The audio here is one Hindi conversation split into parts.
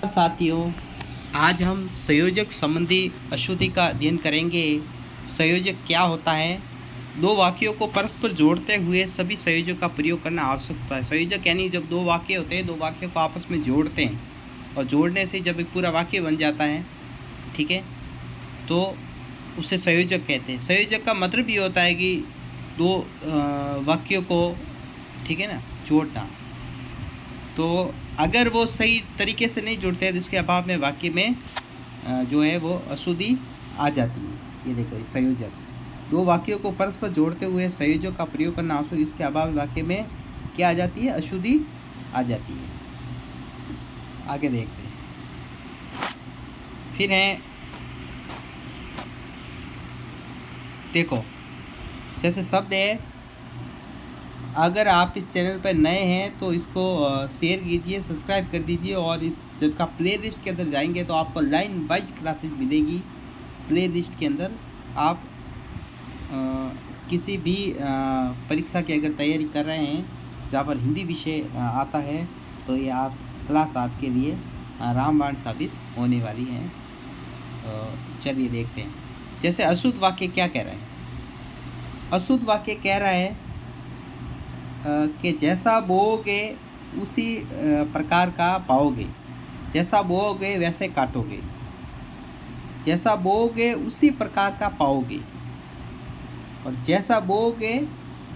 साथियों, आज हम संयोजक संबंधी अशुद्धि का अध्ययन करेंगे। संयोजक क्या होता है? दो वाक्यों को परस्पर जोड़ते हुए सभी संयोजक का प्रयोग करना आवश्यक होता है। संयोजक यानी जब दो वाक्य होते हैं, दो वाक्यों को आपस में जोड़ते हैं और जोड़ने से जब एक पूरा वाक्य बन जाता है, ठीक है, तो उसे संयोजक कहते हैं। संयोजक का मतलब ये होता है कि दो वाक्यों को, ठीक है ना, जोड़ना। तो अगर वो सही तरीके से नहीं जुड़ते हैं तो इसके अभाव में वाक्य में जो है वो अशुद्धि आ जाती है। ये देखो, इस संयोजक, दो वाक्यों को परस्पर जोड़ते हुए संयोजक का प्रयोग करना आवश्यक, इसके अभाव में वाक्य में क्या आ जाती है? अशुद्धि आ जाती है। आगे देखते हैं। फिर है, देखो, जैसे शब्द है, अगर आप इस चैनल पर नए हैं तो इसको शेयर कीजिए, सब्सक्राइब कर दीजिए और इस जब का प्ले लिस्ट के अंदर जाएंगे तो आपको लाइन वाइज क्लासेज मिलेगी। प्ले लिस्ट के अंदर आप किसी भी परीक्षा की अगर तैयारी कर रहे हैं जहाँ पर हिंदी विषय आता है तो ये आप क्लास आपके लिए रामबाण साबित होने वाली है। चलिए देखते हैं। जैसे अशुद्ध वाक्य क्या कह रहा है? अशुद्ध वाक्य कह रहा है कि जैसा बोओगे उसी प्रकार का पाओगे, जैसा बोओगे वैसे काटोगे, जैसा बोओगे उसी प्रकार का पाओगे और जैसा बोओगे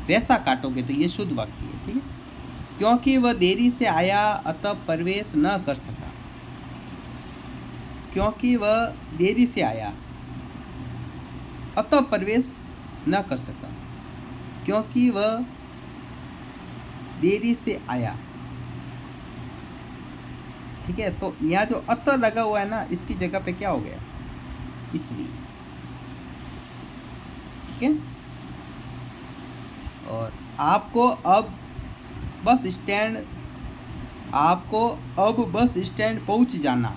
वैसा काटोगे। तो ये शुद्ध वाक्य है, ठीक है। क्योंकि वह देरी से आया अतः प्रवेश न कर सका। क्योंकि वह देरी से आया अतः प्रवेश न कर सका। क्योंकि वह देरी से आया, ठीक है। तो यहाँ जो अतः लगा हुआ है ना, इसकी जगह पे क्या हो गया? इसलिए, ठीक है। और आपको अब बस स्टैंड पहुंच जाना।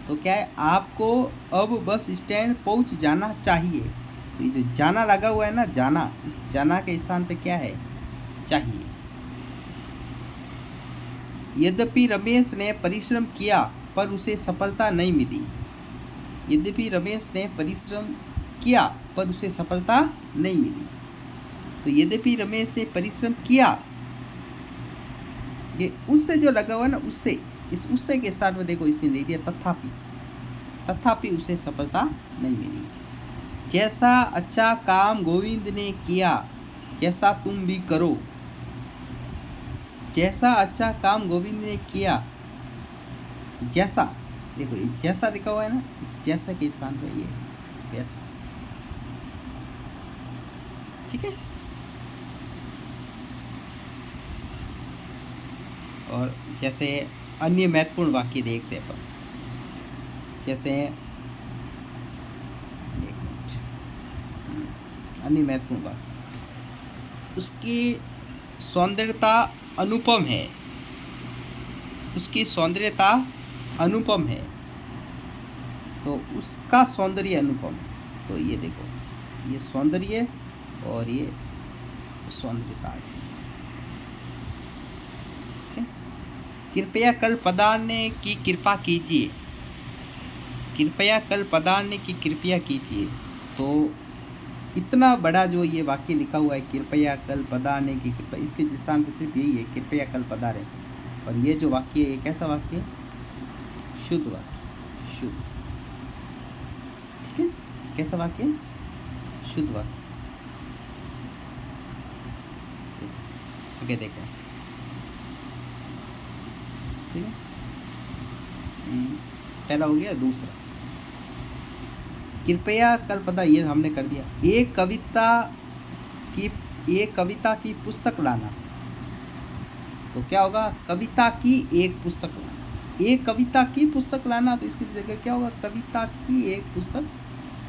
तो क्या है? आपको अब बस स्टैंड पहुंच जाना चाहिए। तो ये जो जाना लगा हुआ है ना, जाना, इस जाना के स्थान पे क्या है? चाहिए। यद्यपि रमेश ने परिश्रम किया पर उसे सफलता नहीं मिली। यद्यपि रमेश ने परिश्रम किया पर उसे सफलता नहीं मिली। तो यद्यपि रमेश ने परिश्रम किया, ये उससे जो लगा हुआ है ना, उससे, इस उससे के स्थान में देखो इसने ले दिया तथापि उसे सफलता नहीं मिली। जैसा अच्छा काम गोविंद ने किया जैसा तुम भी करो। जैसा अच्छा काम गोविंद ने किया, जैसा, देखो ये जैसा लिखा हुआ है ना, इस जैसा के स्थान पे ये वैसा, ठीक है। और जैसे अन्य महत्वपूर्ण वाक्य देखते हैं अपन। जैसे अन्य महत्वपूर्ण वाक्य, उसकी सौंदर्यता अनुपम है। उसकी सौंदर्यता अनुपम है, तो उसका सौंदर्य अनुपम है। तो ये देखो, ये सौंदर्य और ये सौंदर्यता है। कृपया कल पधारने की कृपा कीजिए। कृपया कल पधारने की कृपया कीजिए। तो इतना बड़ा जो ये वाक्य लिखा हुआ है, कृपया कल पधारने की कृपा, इसके स्थान पर सिर्फ यही है, कृपया कल पधारें। और ये जो वाक्य है, कैसा वाक्य है? शुद्ध वाक्य, शुद्ध, ठीक है। कैसा वाक्य? शुद्ध वाक्य। आगे देखो, ठीक है। पहला हो गया। दूसरा, कृपया कल पता, ये हमने कर दिया। एक कविता की पुस्तक लाना। तो क्या होगा? कविता की एक पुस्तक लाना। एक कविता की पुस्तक लाना, तो इसकी जगह क्या होगा? कविता की एक पुस्तक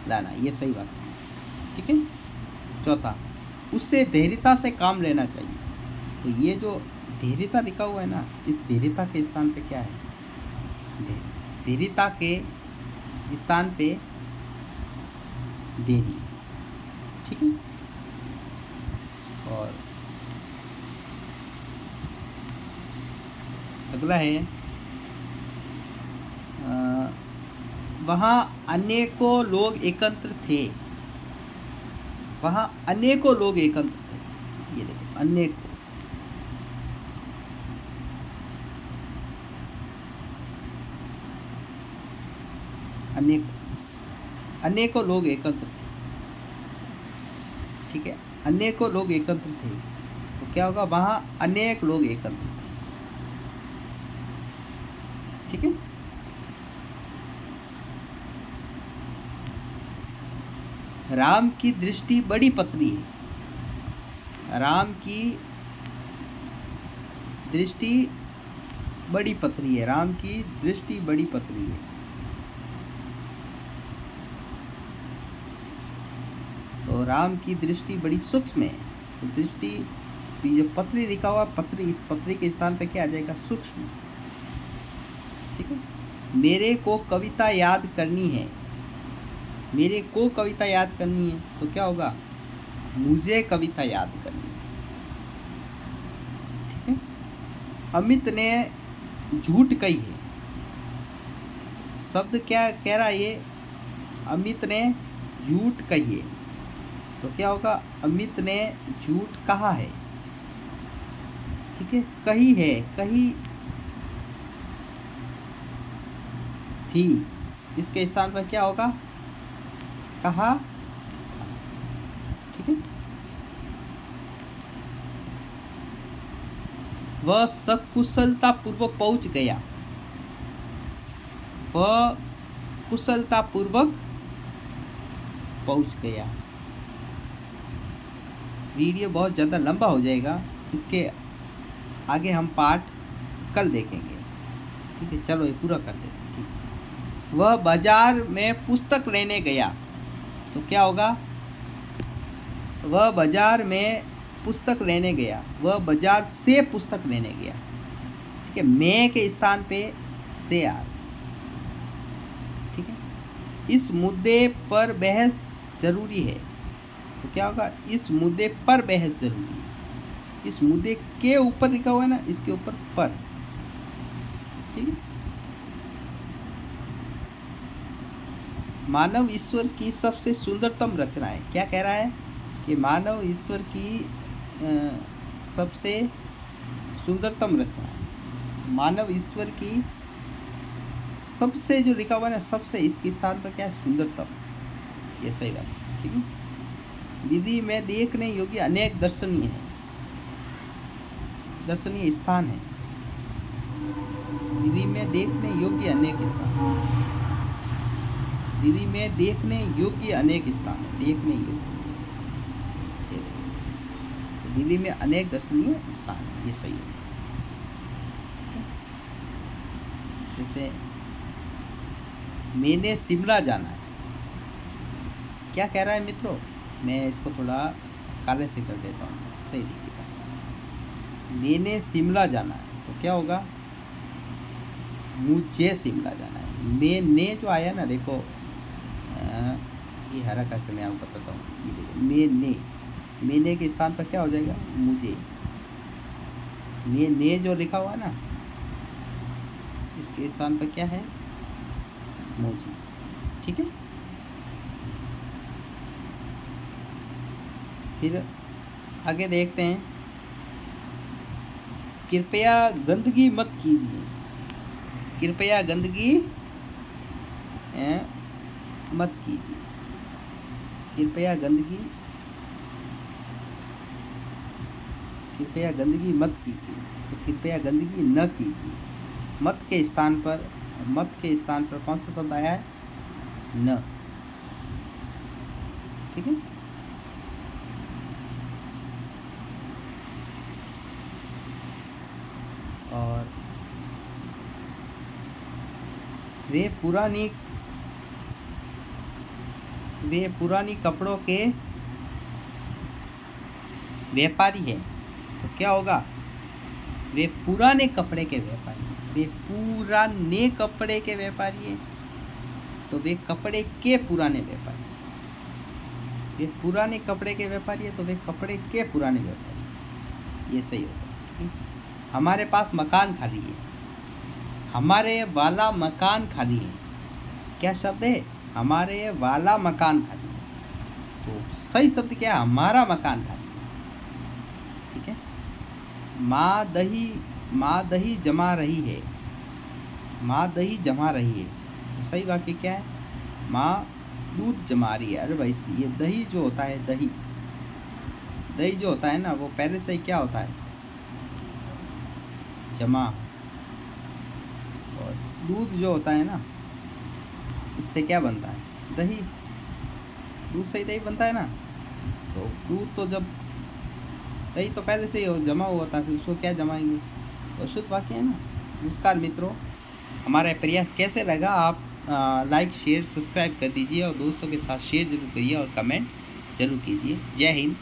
लाना। ये सही बात है, ठीक है। चौथा, उससे धैर्यता से काम लेना चाहिए। तो ये जो धैर्यता लिखा हुआ है ना, इस धैर्यता के स्थान पे क्या है? धैर्यता के स्थान पे देरी, ठीक है। और अगला है, वहाँ अनेकों लोग एकत्र थे। वहाँ अनेकों लोग एकत्र थे। ये देखो, अनेकों। अनेकों लोग एकत्र थे। ठीक है, अनेकों लोग एकत्र थे। तो क्या होगा, वहाँ अनेक लोग एकत्र थे। ठीक है, राम की दृष्टि बड़ी पतली है। राम की दृष्टि बड़ी पतली है। राम की दृष्टि बड़ी पतली है। तो राम की दृष्टि बड़ी सूक्ष्म है। तो दृष्टि जो पतली लिखा हुआ, पतली, इस पतली के स्थान पे क्या आ जाएगा, सूक्ष्म। ठीक है, मेरे को कविता याद करनी है। मेरे को कविता याद करनी है तो क्या होगा, मुझे कविता याद करनी है। ठीक है, अमित ने झूठ कही है। शब्द क्या कह रहा है ये, अमित ने झूठ कही है। तो क्या होगा, अमित ने झूठ कहा है। ठीक है, कही है, कही थी, इसके स्थान पर क्या होगा, कहा। ठीक है, वह सकुशलता पूर्वक पहुंच गया। वह कुशलता पूर्वक पहुंच गया। वीडियो बहुत ज़्यादा लंबा हो जाएगा, इसके आगे हम पार्ट कल देखेंगे। ठीक है, चलो ये पूरा कर देते हैं। ठीक है, वह बाजार में पुस्तक लेने गया। तो क्या होगा, वह बाजार में पुस्तक लेने गया। वह बाजार से पुस्तक लेने गया। ठीक है, मैं के स्थान पे से आ। ठीक है, इस मुद्दे पर बहस जरूरी है। तो क्या होगा, इस मुद्दे पर बहस जरूरी है। इस मुद्दे के ऊपर लिखा हुआ है ना, इसके ऊपर पर। ठीक है, मानव ईश्वर की सबसे सुंदरतम रचना है। क्या कह रहा है कि मानव ईश्वर की सबसे सुंदरतम रचना है। मानव ईश्वर की सबसे, जो लिखा हुआ है ना, सबसे, इसके स्थान पर क्या है, सुंदरतम। ये सही बात है। ठीक है, विधि में देखने योग्य अनेक दर्शनीय है, दर्शनीय स्थान है। विधि में देखने योग्य अनेक स्थान, विधि में देखने योग्य अनेक स्थान है। देखने योग्य, दिल्ली में अनेक दर्शनीय स्थान है। ये सही है। जैसे मैंने शिमला जाना है। क्या कह रहा है मित्रों, मैं इसको थोड़ा काले से कर देता हूँ, सही दिखेगा। मैंने शिमला जाना है तो क्या होगा, मुझे शिमला जाना है। मैंने जो आया ना, देखो ये हरा करके मैं आपको बताता हूँ। ये देखो, मैंने के स्थान पर क्या हो जाएगा, मुझे। मैंने जो लिखा हुआ ना, इसके स्थान पर क्या है, मुझे। ठीक है, फिर आगे देखते हैं। कृपया गंदगी मत कीजिए। कृपया गंदगी मत कीजिए। कृपया गंदगी मत कीजिए। तो कृपया गंदगी न कीजिए। मत के स्थान पर कौन सा शब्द आया है, न। ठीक है, और वे पुरानी कपड़ों के व्यापारी है। तो क्या होगा, वे पुराने कपड़े के व्यापारी। वे पुराने कपड़े के व्यापारी है तो वे कपड़े के पुराने व्यापारी। वे पुराने कपड़े के व्यापारी है तो वे कपड़े के पुराने व्यापारी। ये सही होगा। हमारे पास मकान खाली है। हमारे वाला मकान खाली है। क्या शब्द है? हमारे वाला मकान खाली है। तो सही शब्द क्या है? हमारा मकान खाली है। ठीक है। माँ दही जमा रही है। माँ दही जमा रही है। तो सही वाक्य क्या है? माँ दूध जमा रही है। अरे भाई, ये दही जो होता है, दही जो होता है ना, वो पहले से ही क्या होता है? जमा। और दूध जो होता है ना, उससे क्या बनता है? दही। दूध से ही दही बनता है ना। तो दूध तो जब दही तो पहले से ही जमा हुआ था, फिर उसको क्या जमाएंगे? तो शुद्ध वाक्य है ना। नमस्कार मित्रों, हमारा प्रयास कैसे लगा? आप लाइक शेयर सब्सक्राइब कर दीजिए और दोस्तों के साथ शेयर जरूर करिए और कमेंट जरूर कीजिए। जय हिंद।